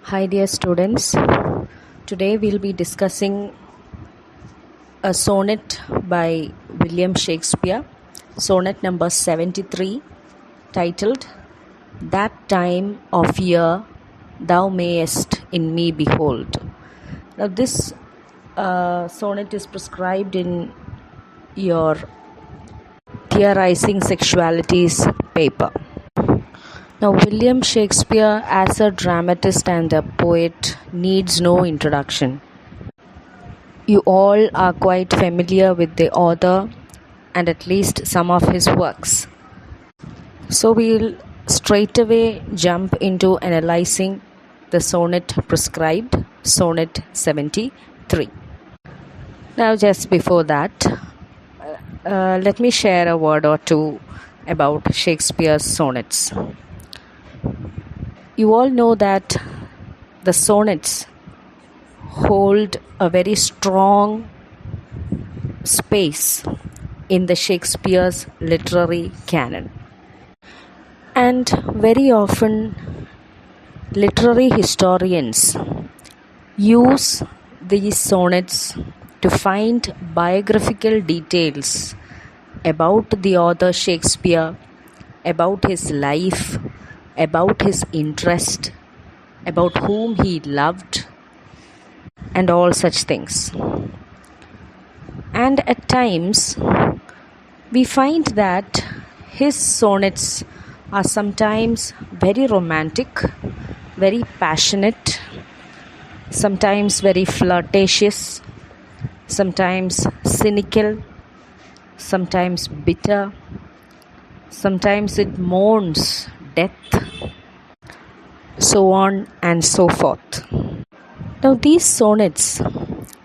Hi dear students, today we'll be discussing a sonnet by William Shakespeare, sonnet number 73, titled That Time of Year Thou Mayst in Me Behold. Now this sonnet is prescribed in your Theorizing Sexualities paper. Now, William Shakespeare, as a dramatist and a poet, needs no introduction. You all are quite familiar with the author and at least some of his works. So, we'll straight away jump into analyzing the sonnet prescribed, sonnet 73. Now, just before that, let me share a word or two about Shakespeare's sonnets. You all know that the sonnets hold a very strong space in the Shakespeare's literary canon. And very often literary historians use these sonnets to find biographical details about the author Shakespeare, about his life, about his interest, about whom he loved, and all such things. And at times, we find that his sonnets are sometimes very romantic, very passionate, sometimes very flirtatious, sometimes cynical, sometimes bitter, sometimes it mourns death, so on and so forth. Now, these sonnets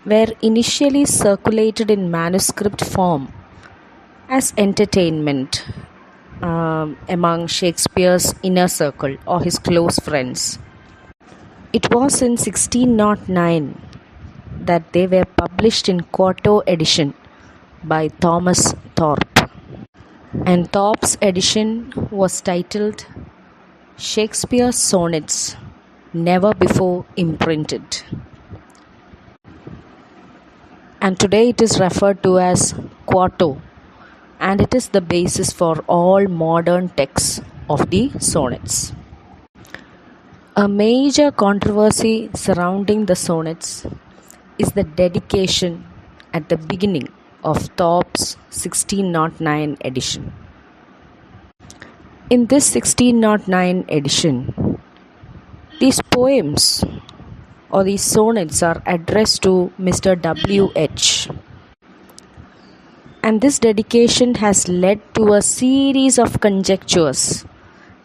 were initially circulated in manuscript form as entertainment among Shakespeare's inner circle or his close friends. It was in 1609 that they were published in quarto edition by Thomas Thorpe. And Thorpe's edition was titled Shakespeare's Sonnets, Never Before Imprinted. And today it is referred to as quarto, and it is the basis for all modern texts of the sonnets. A major controversy surrounding the sonnets is the dedication at the beginning of Thorpe's 1609 edition. In this 1609 edition, these poems or these sonnets are addressed to Mr. W.H. And this dedication has led to a series of conjectures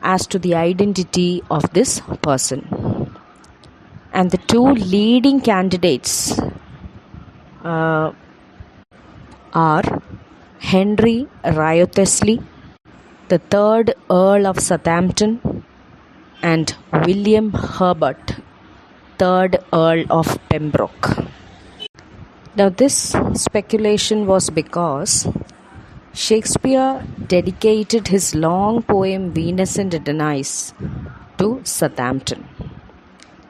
as to the identity of this person. And the two leading candidates are Henry Wriothesley, the third Earl of Southampton, and William Herbert, third Earl of Pembroke. Now, this speculation was because Shakespeare dedicated his long poem Venus and Adonis to Southampton.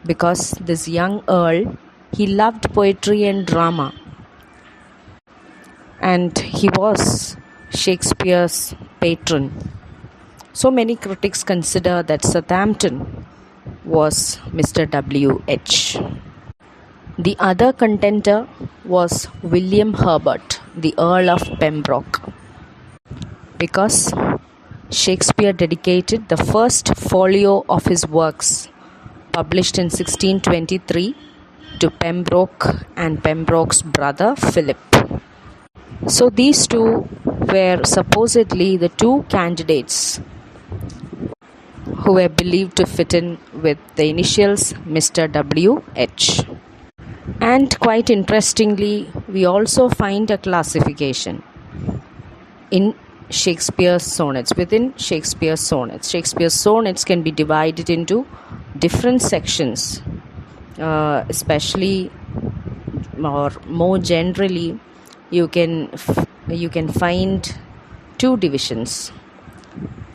Because this young Earl, he loved poetry and drama, and he was Shakespeare's patron. So many critics consider that Southampton was Mr. W.H. The other contender was William Herbert, the Earl of Pembroke, because Shakespeare dedicated the first folio of his works, published in 1623, to Pembroke and Pembroke's brother Philip. So these two were supposedly the two candidates who were believed to fit in with the initials Mr. W.H. And quite interestingly, we also find a classification in Shakespeare's sonnets, within Shakespeare's sonnets. Shakespeare's sonnets can be divided into different sections, especially or more generally, you can find two divisions,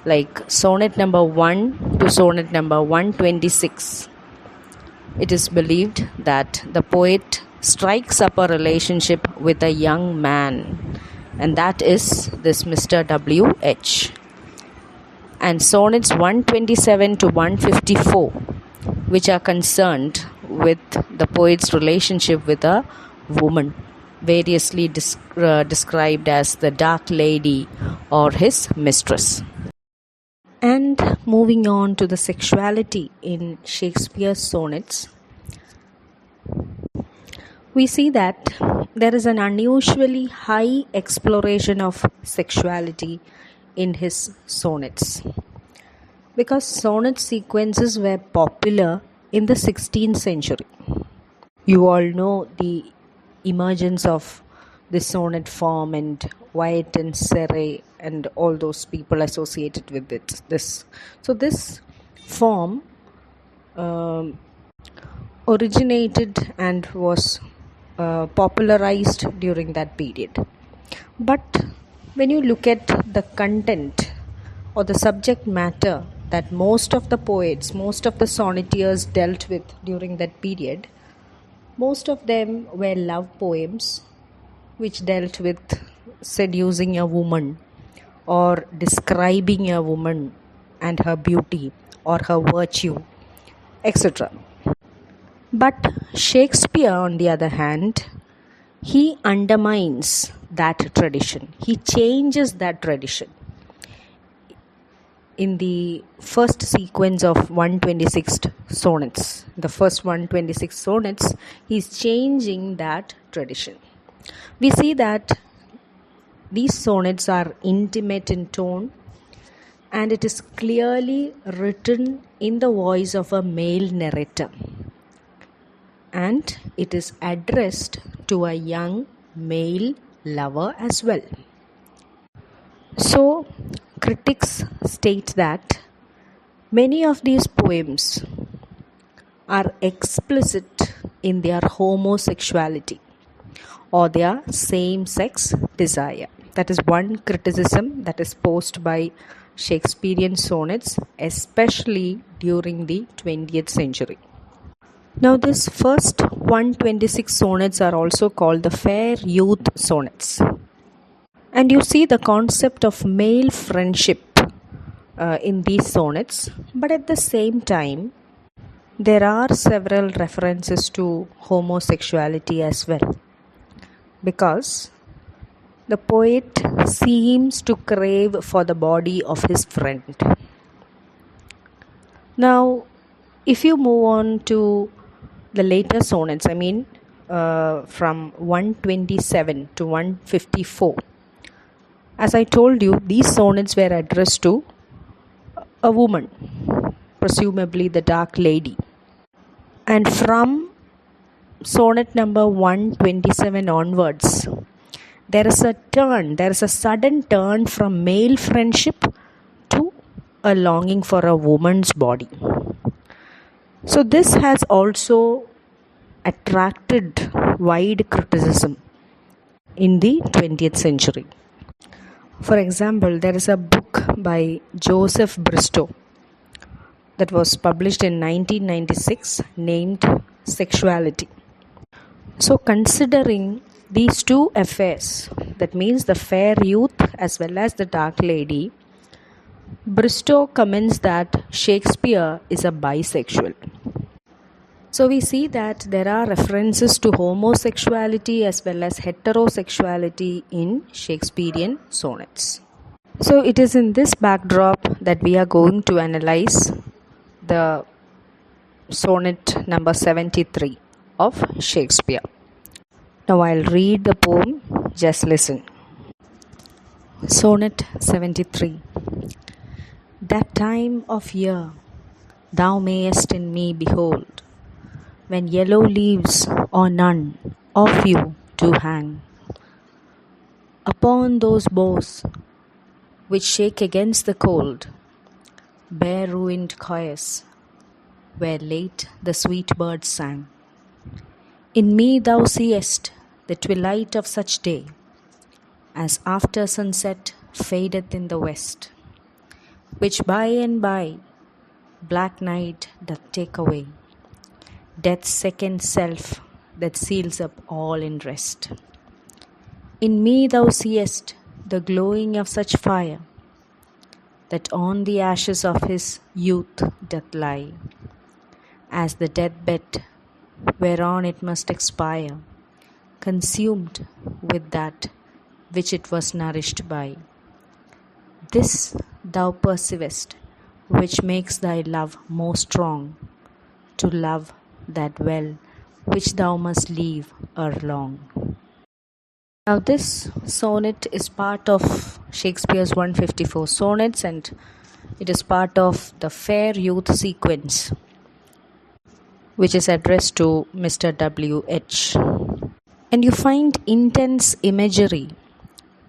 like sonnet number 1 to sonnet number 126. It is believed that the poet strikes up a relationship with a young man, and that is this Mr. W.H. And sonnets 127 to 154, which are concerned with the poet's relationship with a woman, variously described as the dark lady or his mistress. And moving on to the sexuality in Shakespeare's sonnets, we see that there is an unusually high exploration of sexuality in his sonnets, because sonnet sequences were popular in the 16th century. You all know the emergence of the sonnet form and Wyatt and Serre and all those people associated with it. So this form originated and was popularized during that period. But when you look at the content or the subject matter that most of the poets, most of the sonneteers dealt with during that period, most of them were love poems which dealt with seducing a woman or describing a woman and her beauty or her virtue, etc. But Shakespeare, on the other hand, he undermines that tradition. He changes that tradition. In the first sequence of 126 sonnets, the first 126 sonnets, he's changing that tradition. We see that these sonnets are intimate in tone, and it is clearly written in the voice of a male narrator, and it is addressed to a young male lover as well. So, critics state that many of these poems are explicit in their homosexuality or their same-sex desire. That is one criticism that is posed by Shakespearean sonnets, especially during the 20th century. Now, this first 126 sonnets are also called the Fair Youth Sonnets. And you see the concept of male friendship in these sonnets, but at the same time, there are several references to homosexuality as well, because the poet seems to crave for the body of his friend. Now, if you move on to the later sonnets, from 127 to 154, as I told you, these sonnets were addressed to a woman, presumably the dark lady. And from sonnet number 127 onwards, there is a sudden turn from male friendship to a longing for a woman's body. So this has also attracted wide criticism in the 20th century. For example, there is a book by Joseph Bristow that was published in 1996 named Sexuality. So considering these two affairs, that means the fair youth as well as the dark lady, Bristow comments that Shakespeare is a bisexual. So we see that there are references to homosexuality as well as heterosexuality in Shakespearean sonnets. So it is in this backdrop that we are going to analyze the sonnet number 73 of Shakespeare. Now I'll read the poem, just listen. Sonnet 73. That time of year thou mayest in me behold, when yellow leaves or none of you do hang upon those boughs which shake against the cold, bare ruined choirs, where late the sweet birds sang. In me thou seest the twilight of such day, as after sunset fadeth in the west, which by and by black night doth take away. death's second self that seals up all in rest. In me thou seest the glowing of such fire, that on the ashes of his youth doth lie, as the deathbed whereon it must expire, consumed with that which it was nourished by. This thou perceivest, which makes thy love more strong, to love that well which thou must leave ere long. Now this sonnet is part of Shakespeare's 154 sonnets, and it is part of the Fair Youth sequence, which is addressed to Mr. W.H. And you find intense imagery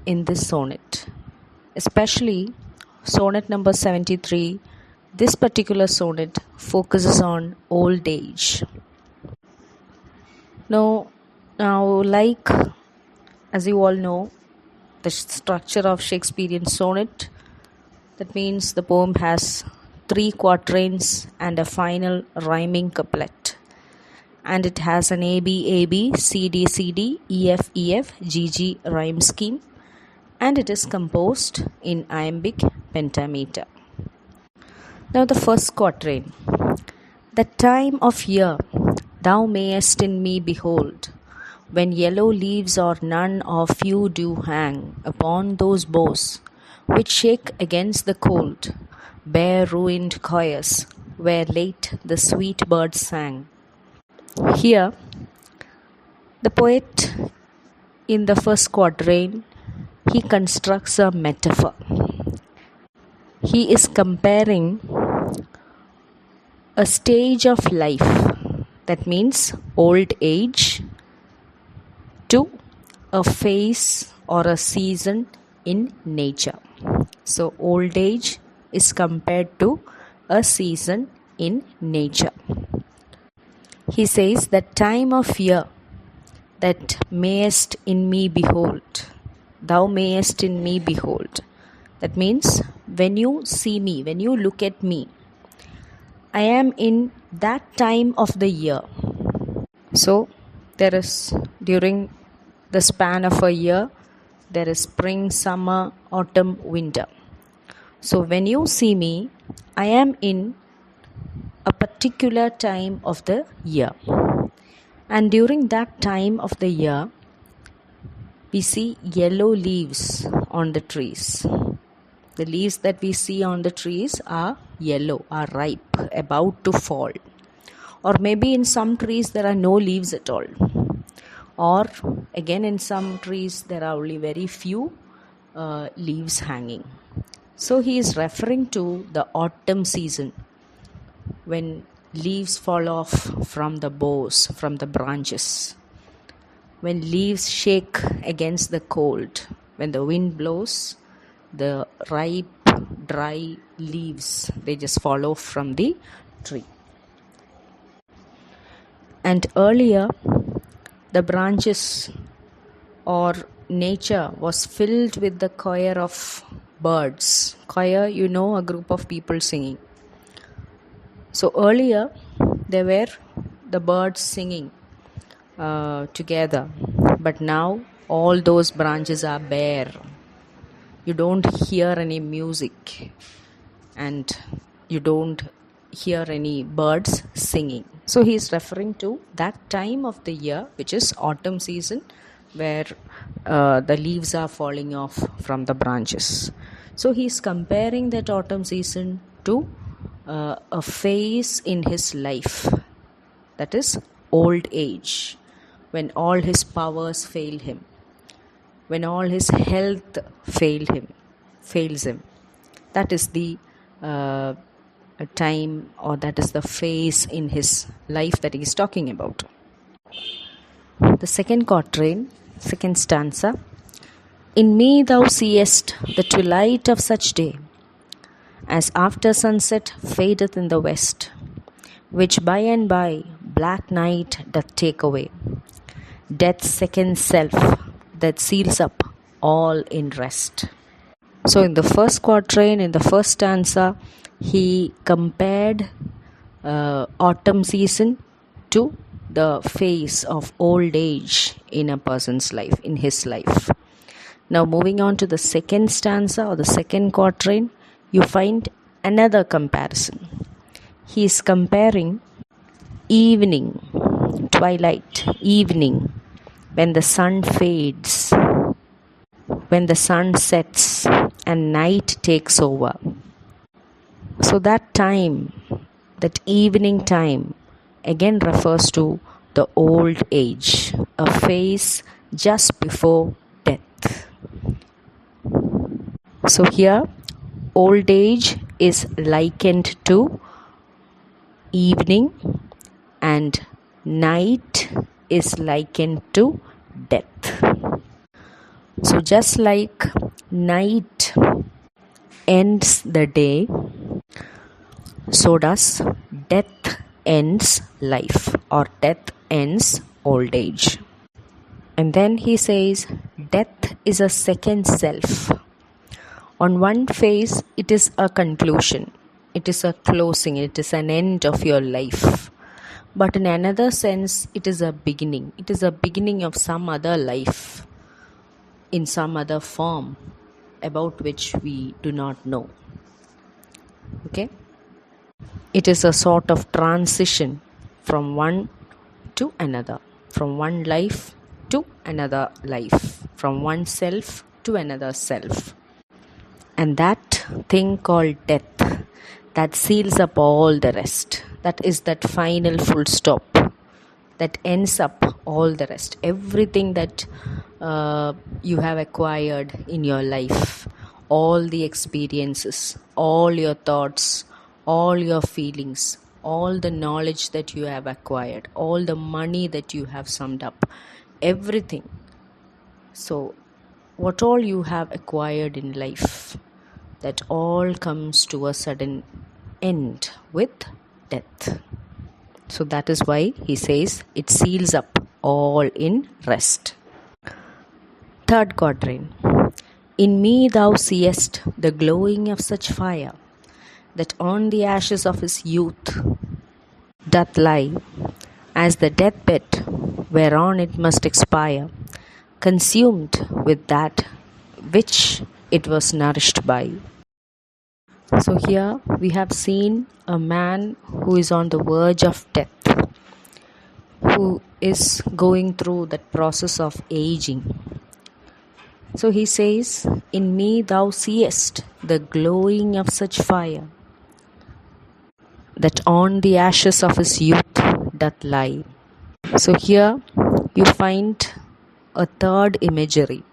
in this sonnet, especially sonnet number 73. This particular sonnet focuses on old age. Now, like as you all know, the structure of Shakespearean sonnet, that means the poem has 3 quatrains and a final rhyming couplet, and it has an AB, CD, EF, GG rhyme scheme, and it is composed in iambic pentameter. Now the first quatrain. The time of year thou mayest in me behold, when yellow leaves or none or few do hang upon those boughs which shake against the cold, bare ruined choirs, where late the sweet birds sang. Here, the poet in the first quatrain, he constructs a metaphor. He is comparing a stage of life, that means old age, to a phase or a season in nature. So old age is compared to a season in nature. He says, that time of year that mayest in me behold, thou mayest in me behold. That means when you see me, when you look at me, I am in that time of the year. So there is, during the span of a year, there is spring, summer, autumn, winter. So when you see me, I am in a particular time of the year. And during that time of the year, we see yellow leaves on the trees. The leaves that we see on the trees are yellow, are ripe, about to fall. Or maybe in some trees there are no leaves at all. Or again in some trees there are only very few leaves hanging. So he is referring to the autumn season, when leaves fall off from the boughs, from the branches, when leaves shake against the cold, when the wind blows, the ripe, dry leaves, they just fall off from the tree. And earlier, the branches or nature was filled with the choir of birds. Choir, you know, a group of people singing. So earlier, there were the birds singing together, but now all those branches are bare. You don't hear any music, and you don't hear any birds singing. So he is referring to that time of the year, which is autumn season, where the leaves are falling off from the branches. So he is comparing that autumn season to a phase in his life, that is old age, when all his powers fail him, when all his health fails him. That is the time, or that is the phase in his life that he is talking about. The second quatrain, second stanza. In me thou seest the twilight of such day, as after sunset fadeth in the west, which by and by black night doth take away, death's second self that seals up all in rest. So in the first quatrain, in the first stanza, he compared autumn season to the phase of old age in a person's life, in his life. Now, moving on to the second stanza or the second quatrain, you find another comparison. He is comparing evening, twilight, evening, when the sun fades, when the sun sets and night takes over. So that time, that evening time, again refers to the old age, a phase just before death. So here, old age is likened to evening and night is likened to death. So just like night ends the day, so does death ends life, or death ends old age. And then he says, death is a second self. On one phase, it is a conclusion, it is a closing, it is an end of your life. But in another sense, it is a beginning. It is a beginning of some other life in some other form about which we do not know. Okay? It is a sort of transition from one to another, from one life to another life, from one self to another self. And that thing called death, that seals up all the rest. That is that final full stop that ends up all the rest. Everything that you have acquired in your life, all the experiences, all your thoughts, all your feelings, all the knowledge that you have acquired, all the money that you have summed up, everything. So what all you have acquired in life, that all comes to a sudden end with death. So that is why he says it seals up all in rest. Third quatrain. In me thou seest the glowing of such fire, that on the ashes of his youth doth lie, as the deathbed whereon it must expire, consumed with that which it was nourished by. So here we have seen a man who is on the verge of death, who is going through that process of aging. So he says, in me thou seest the glowing of such fire, that on the ashes of his youth doth lie. So here you find a third imagery,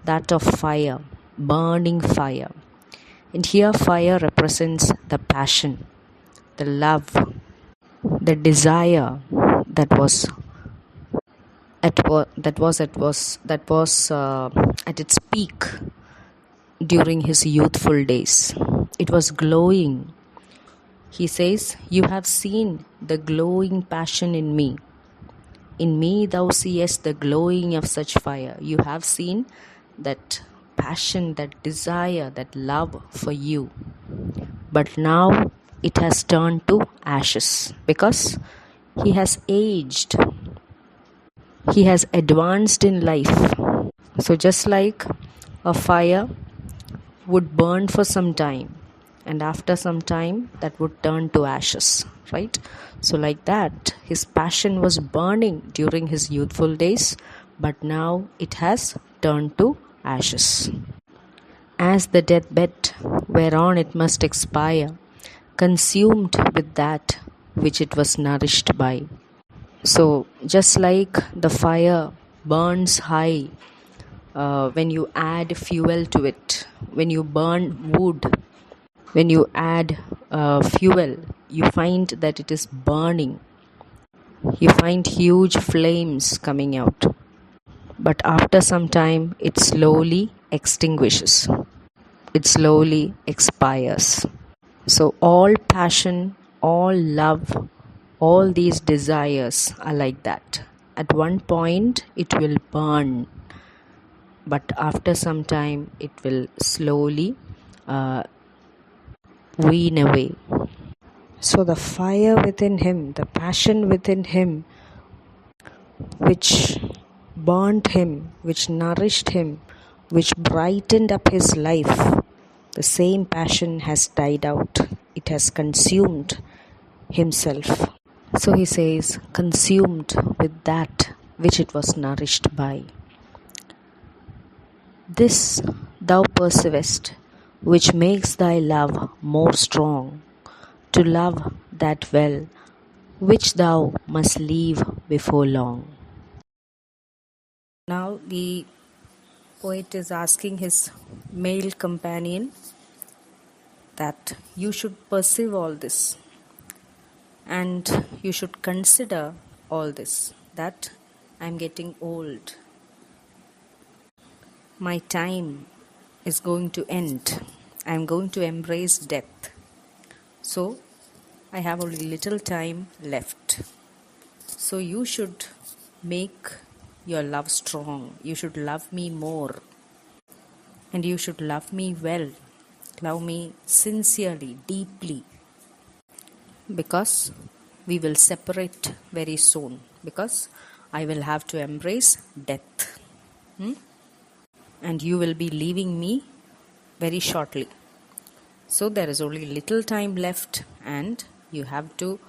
that of fire, burning fire. And here fire represents the passion, the love, the desire that was at its peak during his youthful days. It was glowing. He says, you have seen the glowing passion in me. In me thou seest the glowing of such fire. You have seen that passion, that desire, that love for you. But now it has turned to ashes because he has aged. He has advanced in life. So just like a fire would burn for some time, and after some time that would turn to ashes, right? So like that, his passion was burning during his youthful days, but now it has turned to ashes. As the deathbed whereon it must expire, consumed with that which it was nourished by. So just like the fire burns high when you add fuel to it, when you burn wood, when you add fuel, you find that it is burning. You find huge flames coming out. But after some time, it slowly extinguishes. It slowly expires. So all passion, all love, all these desires are like that. At one point, it will burn. But after some time, it will slowly wean away. So the fire within him, the passion within him, which burned him, which nourished him, which brightened up his life, the same passion has died out. It has consumed himself. So he says, consumed with that which it was nourished by. This thou perceivest, which makes thy love more strong, to love that well, which thou must leave before long. Now the poet is asking his male companion that you should perceive all this and you should consider all this, that I am getting old. My time is going to end. I am going to embrace death. So I have only little time left. So you should make your love strong. You should love me more. And you should love me well. Love me sincerely, deeply. Because we will separate very soon. Because I will have to embrace death. And you will be leaving me very shortly. So there is only little time left and you have to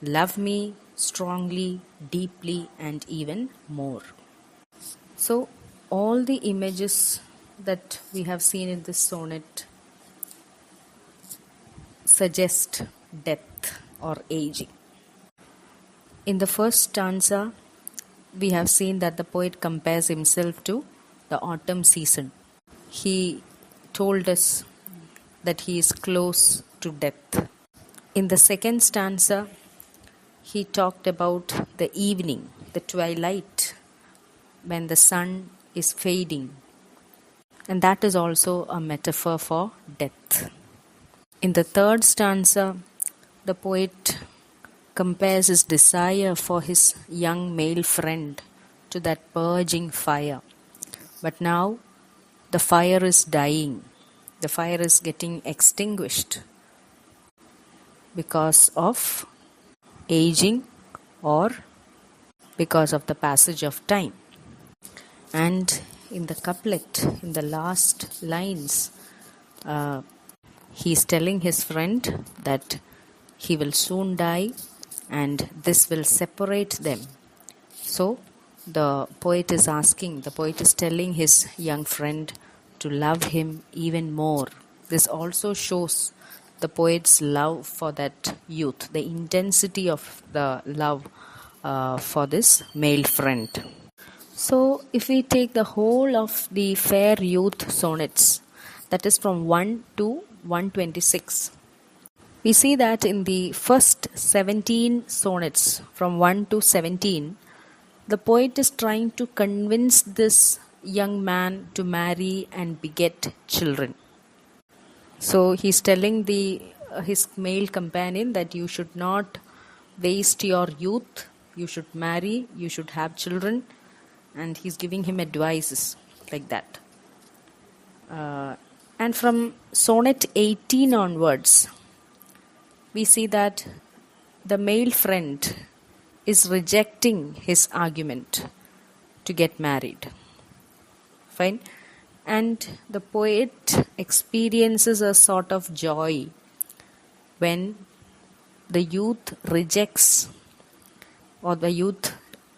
love me strongly, deeply and even more. So all the images that we have seen in this sonnet suggest death or aging. In the first stanza, we have seen that the poet compares himself to the autumn season. He told us that he is close to death. In the second stanza, he talked about the evening, the twilight, when the sun is fading. And that is also a metaphor for death. In the third stanza, the poet compares his desire for his young male friend to that purging fire. But now the fire is dying. The fire is getting extinguished because of aging or because of the passage of time. And in the couplet, in the last lines, he is telling his friend that he will soon die and this will separate them. So the poet is telling his young friend to love him even more. This also shows the poet's love for that youth, the intensity of the love for this male friend. So if we take the whole of the Fair Youth sonnets, that is from 1 to 126, we see that in the first 17 sonnets, from 1 to 17, the poet is trying to convince this young man to marry and beget children. So he's telling his male companion that you should not waste your youth, you should marry, you should have children, and he's giving him advices like that. And from sonnet 18 onwards, we see that the male friend is rejecting his argument to get married. Fine. And the poet experiences a sort of joy when the youth rejects, or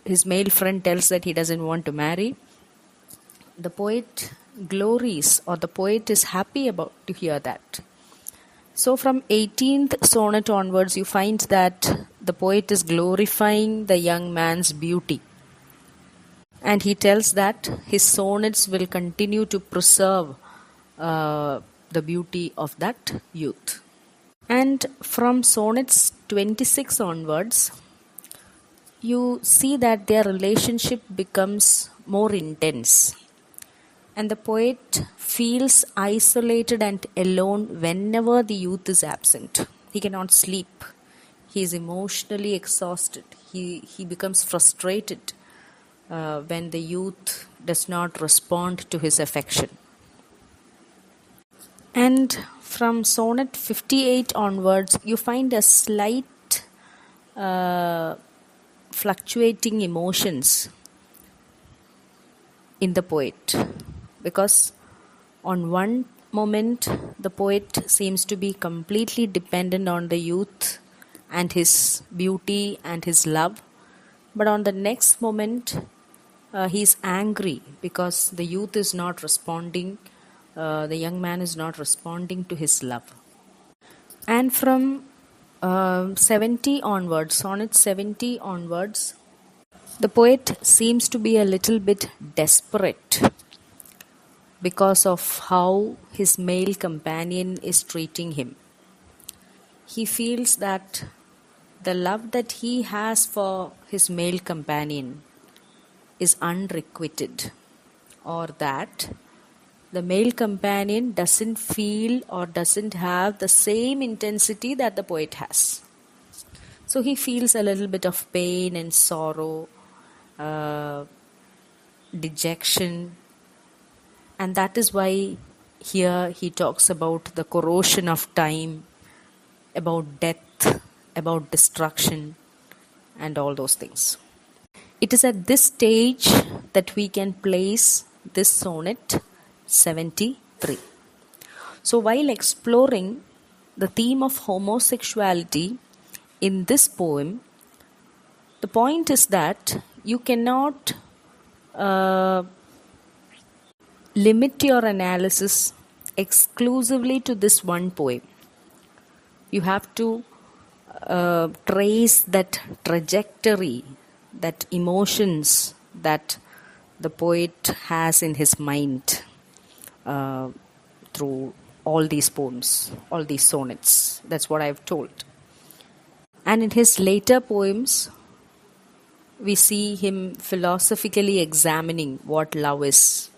his male friend tells that he doesn't want to marry. The poet glories, or the poet is happy to hear that. So from 18th sonnet onwards, you find that the poet is glorifying the young man's beauty. And he tells that his sonnets will continue to preserve the beauty of that youth. And from sonnets 26 onwards, you see that their relationship becomes more intense. And the poet feels isolated and alone whenever the youth is absent. He cannot sleep. He is emotionally exhausted. He becomes frustrated when the youth does not respond to his affection. And from sonnet 58 onwards, you find a slight fluctuating emotions in the poet, because on one moment the poet seems to be completely dependent on the youth and his beauty and his love, but on the next moment he's angry because the youth is not responding, the young man is not responding to his love. And from 70 onwards, sonnet 70 onwards, the poet seems to be a little bit desperate because of how his male companion is treating him. He feels that the love that he has for his male companion is unrequited, or that the male companion doesn't feel or doesn't have the same intensity that the poet has. So he feels a little bit of pain and sorrow, dejection, and that is why here he talks about the corrosion of time, about death, about destruction, and all those things. It is at this stage that we can place this sonnet 73. So while exploring the theme of homosexuality in this poem, the point is that you cannot limit your analysis exclusively to this one poem. You have to trace that trajectory, that emotions that the poet has in his mind through all these poems, all these sonnets. That's what I've told. And in his later poems, we see him philosophically examining what love is.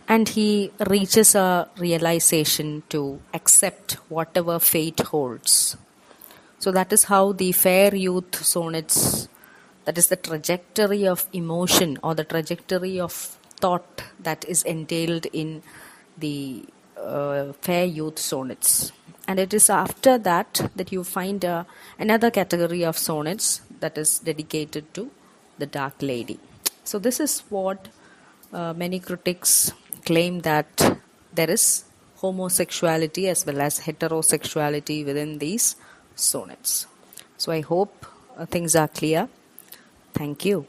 And he reaches a realization to accept whatever fate holds. So that is how the Fair Youth sonnets, that is the trajectory of emotion or the trajectory of thought that is entailed in the Fair Youth sonnets. And it is after that that you find another category of sonnets that is dedicated to the Dark Lady. So this is what many critics claim, that there is homosexuality as well as heterosexuality within these sonnets. So I hope things are clear. Thank you.